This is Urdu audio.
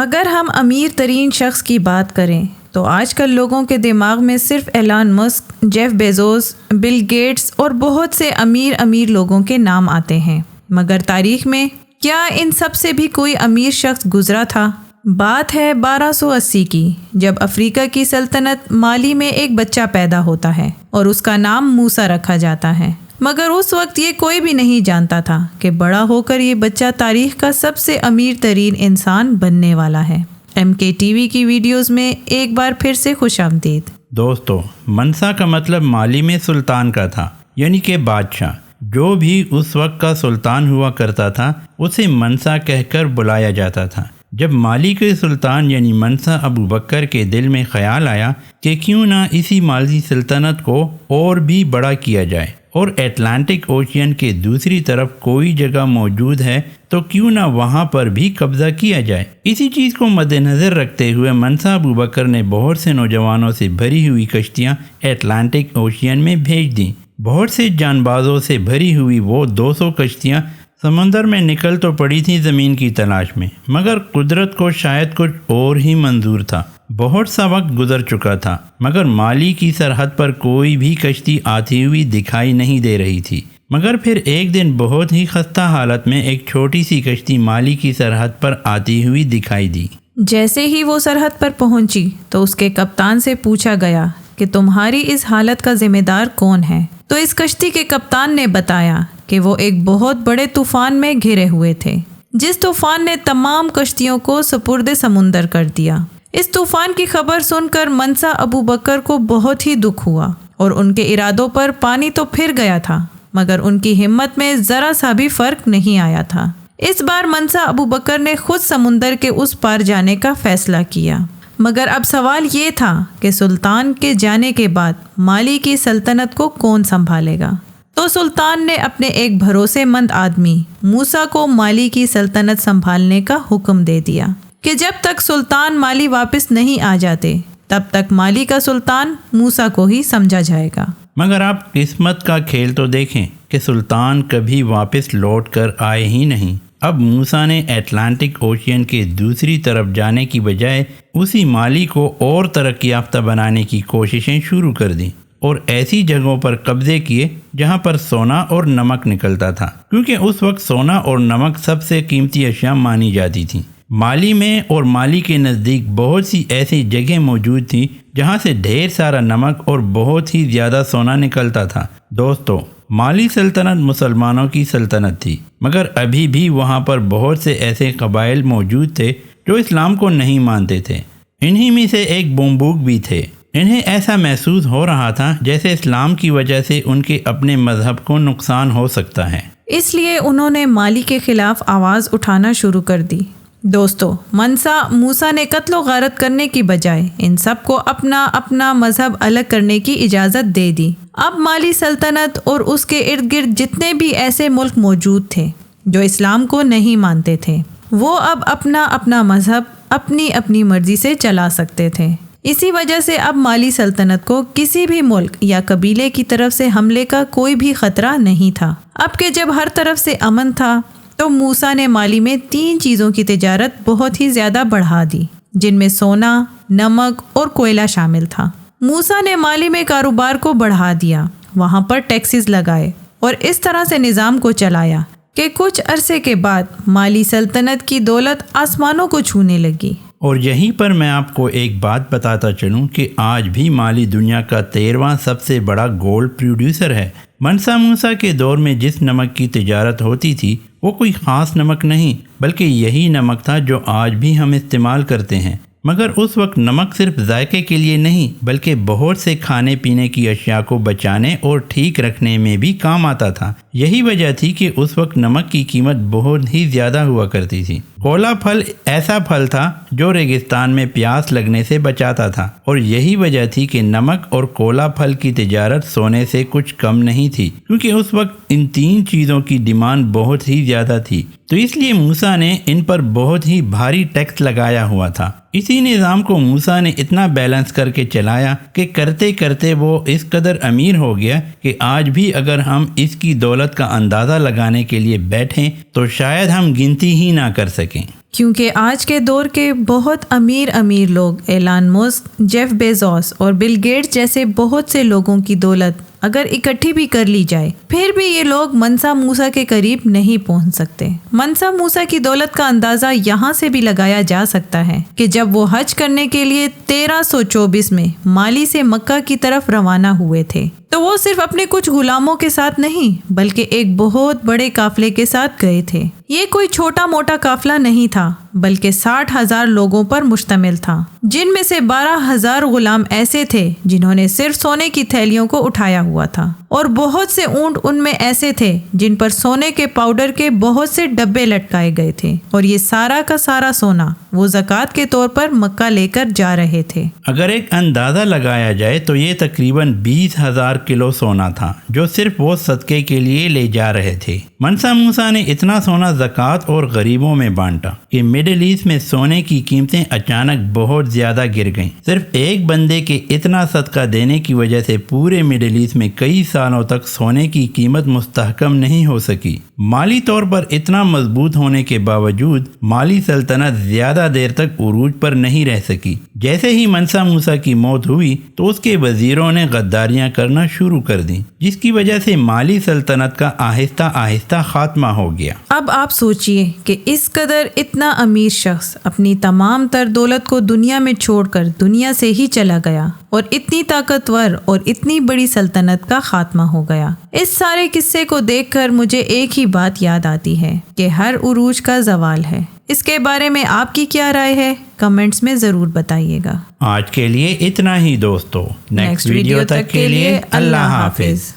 اگر ہم امیر ترین شخص کی بات کریں تو آج کل لوگوں کے دماغ میں صرف ایلان مسک، جیف بیزوس، بل گیٹس اور بہت سے امیر لوگوں کے نام آتے ہیں، مگر تاریخ میں کیا ان سب سے بھی کوئی امیر شخص گزرا تھا؟ بات ہے 1280 کی، جب افریقہ کی سلطنت مالی میں ایک بچہ پیدا ہوتا ہے اور اس کا نام موسیٰ رکھا جاتا ہے، مگر اس وقت یہ کوئی بھی نہیں جانتا تھا کہ بڑا ہو کر یہ بچہ تاریخ کا سب سے امیر ترین انسان بننے والا ہے۔ MKTV کی ویڈیوز میں ایک بار پھر سے خوش آمدید۔ دوستو، منسا کا مطلب مالی میں سلطان کا تھا، یعنی کہ بادشاہ۔ جو بھی اس وقت کا سلطان ہوا کرتا تھا اسے منسا کہہ کر بلایا جاتا تھا۔ جب مالی کے سلطان یعنی منسا ابو بکر کے دل میں خیال آیا کہ کیوں نہ اسی مالی سلطنت کو اور بھی بڑا کیا جائے، اور اٹلانٹک اوشین کے دوسری طرف کوئی جگہ موجود ہے تو کیوں نہ وہاں پر بھی قبضہ کیا جائے۔ اسی چیز کو مد نظر رکھتے ہوئے منسا ابو بکر نے بہت سے نوجوانوں سے بھری ہوئی کشتیاں اٹلانٹک اوشین میں بھیج دیں۔ بہت سے جان بازوں سے بھری ہوئی وہ 200 کشتیاں سمندر میں نکل تو پڑی تھیں زمین کی تلاش میں، مگر قدرت کو شاید کچھ اور ہی منظور تھا۔ بہت سا وقت گزر چکا تھا مگر مالی کی سرحد پر کوئی بھی کشتی آتی ہوئی دکھائی نہیں دے رہی تھی۔ مگر پھر ایک دن بہت ہی خستہ حالت میں ایک چھوٹی سی کشتی مالی کی سرحد پر آتی ہوئی دکھائی دی۔ جیسے ہی وہ سرحد پر پہنچی تو اس کے کپتان سے پوچھا گیا کہ تمہاری اس حالت کا ذمہ دار کون ہے؟ تو اس کشتی کے کپتان نے بتایا کہ وہ ایک بہت بڑے طوفان میں گھرے ہوئے تھے، جس طوفان نے تمام کشتیوں کو سپرد سمندر کر دیا۔ اس طوفان کی خبر سن کر منسا ابو بکر کو بہت ہی دکھ ہوا اور ان کے ارادوں پر پانی تو پھر گیا تھا، مگر ان کی ہمت میں ذرا سا بھی فرق نہیں آیا تھا۔ اس بار منسا ابو بکر نے خود سمندر کے اس پار جانے کا فیصلہ کیا، مگر اب سوال یہ تھا کہ سلطان کے جانے کے بعد مالی کی سلطنت کو کون سنبھالے گا؟ تو سلطان نے اپنے ایک بھروسے مند آدمی موسیٰ کو مالی کی سلطنت سنبھالنے کا حکم دے دیا کہ جب تک سلطان مالی واپس نہیں آ جاتے تب تک مالی کا سلطان موسیٰ کو ہی سمجھا جائے گا۔ مگر آپ قسمت کا کھیل تو دیکھیں کہ سلطان کبھی واپس لوٹ کر آئے ہی نہیں۔ اب موسیٰ نے اٹلانٹک اوشین کے دوسری طرف جانے کی بجائے اسی مالی کو اور ترقی یافتہ بنانے کی کوششیں شروع کر دیں اور ایسی جگہوں پر قبضے کیے جہاں پر سونا اور نمک نکلتا تھا، کیونکہ اس وقت سونا اور نمک سب سے قیمتی اشیاء مانی جاتی تھیں۔ مالی میں اور مالی کے نزدیک بہت سی ایسی جگہیں موجود تھیں جہاں سے ڈھیر سارا نمک اور بہت ہی زیادہ سونا نکلتا تھا۔ دوستو، مالی سلطنت مسلمانوں کی سلطنت تھی، مگر ابھی بھی وہاں پر بہت سے ایسے قبائل موجود تھے جو اسلام کو نہیں مانتے تھے۔ انہی میں سے ایک بومبوک بھی تھے۔ انہیں ایسا محسوس ہو رہا تھا جیسے اسلام کی وجہ سے ان کے اپنے مذہب کو نقصان ہو سکتا ہے، اس لیے انہوں نے مالی کے خلاف آواز اٹھانا شروع کر دی۔ دوستو، منسا موسیٰ نے قتل و غارت کرنے کی بجائے ان سب کو اپنا اپنا مذہب الگ کرنے کی اجازت دے دی۔ اب مالی سلطنت اور اس کے ارد گرد جتنے بھی ایسے ملک موجود تھے جو اسلام کو نہیں مانتے تھے، وہ اب اپنا اپنا مذہب اپنی اپنی مرضی سے چلا سکتے تھے۔ اسی وجہ سے اب مالی سلطنت کو کسی بھی ملک یا قبیلے کی طرف سے حملے کا کوئی بھی خطرہ نہیں تھا۔ اب کہ جب ہر طرف سے امن تھا تو موسیٰ نے مالی میں 3 چیزوں کی تجارت بہت ہی زیادہ بڑھا دی، جن میں سونا، نمک اور کوئلہ شامل تھا۔ موسیٰ نے مالی میں کاروبار کو بڑھا دیا، وہاں پر ٹیکسز لگائے اور اس طرح سے نظام کو چلایا کہ کچھ عرصے کے بعد مالی سلطنت کی دولت آسمانوں کو چھونے لگی۔ اور یہیں پر میں آپ کو ایک بات بتاتا چلوں کہ آج بھی مالی دنیا کا 13واں سب سے بڑا گولڈ پروڈیوسر ہے۔ منسا موسیٰ کے دور میں جس نمک کی تجارت ہوتی تھی وہ کوئی خاص نمک نہیں، بلکہ یہی نمک تھا جو آج بھی ہم استعمال کرتے ہیں۔ مگر اس وقت نمک صرف ذائقے کے لیے نہیں بلکہ بہت سے کھانے پینے کی اشیاء کو بچانے اور ٹھیک رکھنے میں بھی کام آتا تھا۔ یہی وجہ تھی کہ اس وقت نمک کی قیمت بہت ہی زیادہ ہوا کرتی تھی۔ کولا پھل ایسا پھل تھا جو ریگستان میں پیاس لگنے سے بچاتا تھا، اور یہی وجہ تھی کہ نمک اور کولا پھل کی تجارت سونے سے کچھ کم نہیں تھی، کیونکہ اس وقت ان 3 چیزوں کی ڈیمانڈ بہت ہی زیادہ تھی۔ تو اس لیے موسیٰ نے ان پر بہت ہی بھاری ٹیکس لگایا ہوا تھا۔ اسی نظام کو موسیٰ نے اتنا بیلنس کر کے چلایا کہ کرتے کرتے وہ اس قدر امیر ہو گیا کہ آج بھی اگر ہم اس کی دولت کا اندازہ لگانے کے لیے بیٹھیں تو شاید ہم گنتی ہی نہ کر سکیں۔ کیونکہ آج کے دور کے بہت امیر لوگ ایلان ماسک، جیف بیزوس اور بل گیٹس جیسے بہت سے لوگوں کی دولت اگر اکٹھی بھی کر لی جائے پھر بھی یہ لوگ منسا موسیٰ کے قریب نہیں پہنچ سکتے۔ منسا موسیٰ کی دولت کا اندازہ یہاں سے بھی لگایا جا سکتا ہے کہ جب وہ حج کرنے کے لیے 1324 میں مالی سے مکہ کی طرف روانہ ہوئے تھے تو وہ صرف اپنے کچھ غلاموں کے ساتھ نہیں بلکہ ایک بہت بڑے قافلے کے ساتھ گئے تھے۔ یہ کوئی چھوٹا موٹا قافلہ نہیں تھا بلکہ 60,000 لوگوں پر مشتمل تھا، جن میں سے 12,000 غلام ایسے تھے جنہوں نے صرف سونے کی تھیلیوں کو اٹھایا ہوا تھا، اور بہت سے اونٹ ان میں ایسے تھے جن پر سونے کے پاؤڈر کے بہت سے ڈبے لٹکائے گئے تھے، اور یہ سارا کا سارا سونا وہ زکوٰۃ کے طور پر مکہ لے کر جا رہے تھے۔ اگر ایک اندازہ لگایا جائے تو یہ تقریباً 20,000 کلو سونا تھا جو صرف وہ صدقے کے لیے لے جا رہے تھے۔ منسا موسیٰ نے اتنا سونا زکوٰۃ اور غریبوں میں بانٹا کہ مڈل ایسٹ میں سونے کی قیمتیں اچانک بہت زیادہ گر گئیں۔ صرف ایک بندے کے اتنا صدقہ دینے کی وجہ سے پورے مڈل ایسٹ میں کئی سالوں تک سونے کی قیمت مستحکم نہیں ہو سکی۔ مالی طور پر اتنا مضبوط ہونے کے باوجود مالی سلطنت زیادہ دیر تک عروج پر نہیں رہ سکی۔ جیسے ہی منسا موسیٰ کی موت ہوئی تو اس کے وزیروں نے غداریاں کرنا شروع کر دیں، جس کی وجہ سے مالی سلطنت کا آہستہ آہستہ خاتمہ ہو گیا۔ اب آپ سوچئے کہ اس قدر اتنا امیر شخص اپنی تمام تر دولت کو دنیا میں چھوڑ کر دنیا سے ہی چلا گیا اور اتنی طاقتور اور اتنی بڑی سلطنت کا خاتمہ ہو گیا۔ اس سارے قصے کو دیکھ کر مجھے ایک ہی بات یاد آتی ہے کہ ہر عروج کا زوال ہے۔ اس کے بارے میں آپ کی کیا رائے ہے؟ کمنٹس میں ضرور بتائیے گا۔ آج کے لیے اتنا ہی دوستو، نیکسٹ ویڈیو تک کے لیے اللہ حافظ۔